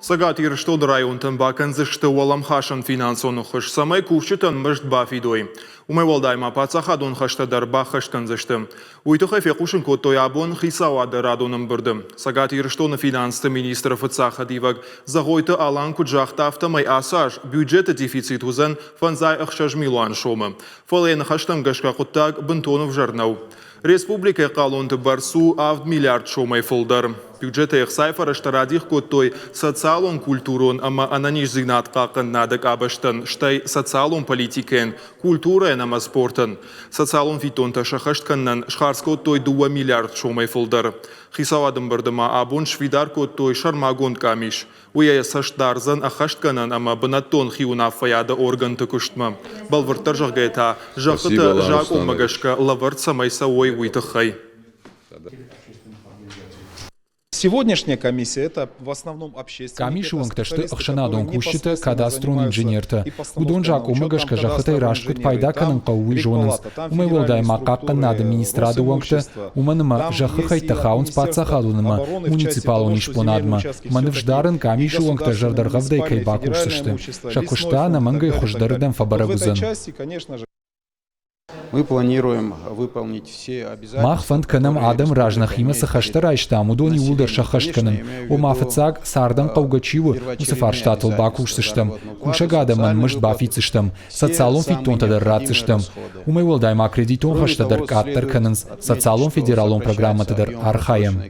Сагатир что районтан баканзышты уалам хашан финансону хыш самай кувчытан мышт бафидой. Умевалдайма пацахадон хаштадар бахаштанзышты. Уйтухай фекушин коттой абон хисавады радоным бұрдым. Сагатир что на финансты министр фыцаха диваг загойты алан куджахта автомай асаж бюджеты дефицит узен фанзай ахшаж милуан шомы. Фалейн хаштам гашка куттаг бынтонов жарнау. Республика қалонты барсу авд миллиард шомай фолдар. Бюджеты их сайфара штарадих коттой социалон культурон, ама ананиш зигнат какан надак абаштан, штай социалон политикен, культура нама спортан. Социалон фитонта шахаштканнан шхарс коттой 2 миллиард шомай фолдар. Хисавадым бардыма абон швидар коттой шармагон камиш. Уя сашдарзан ахаштканан, ама банатон хиуна фаяда орган тыкуштма. Балвартар жагайта, жакыта жак омагашка лаварт самайса ой уйтахай. Сегодняшняя комиссия это в основном общественные. Камишуванкта что ахшанадон кушита кадастрон инженерта. Удонжак умагашка жахатай рашкут пайдаканын кауи жонынс. Умайвалдай макаккан над администрадуванкта. Уманыма жахахай тахаун спацахалуныма. Муниципалон ишпонадма. Манывждарын камишуванкта жардаргавдай кайбакушсышты. Шакушта на мангай хуждарыдан фабарагузан. Мы планируем выполнить все обязательства. Махфанд канам адам ражнах има сахаштарайшта мудони улдар шахаштканам. У мафацаг сардан паугачиву усафарштатл бакушсыштам. Кушагадаман мышт бафицыштам. Социалон фитонтадар рацыштам. Умайвалдайма кредитон хаштадар каттар канынс. Социалон федералон программатадар архаям.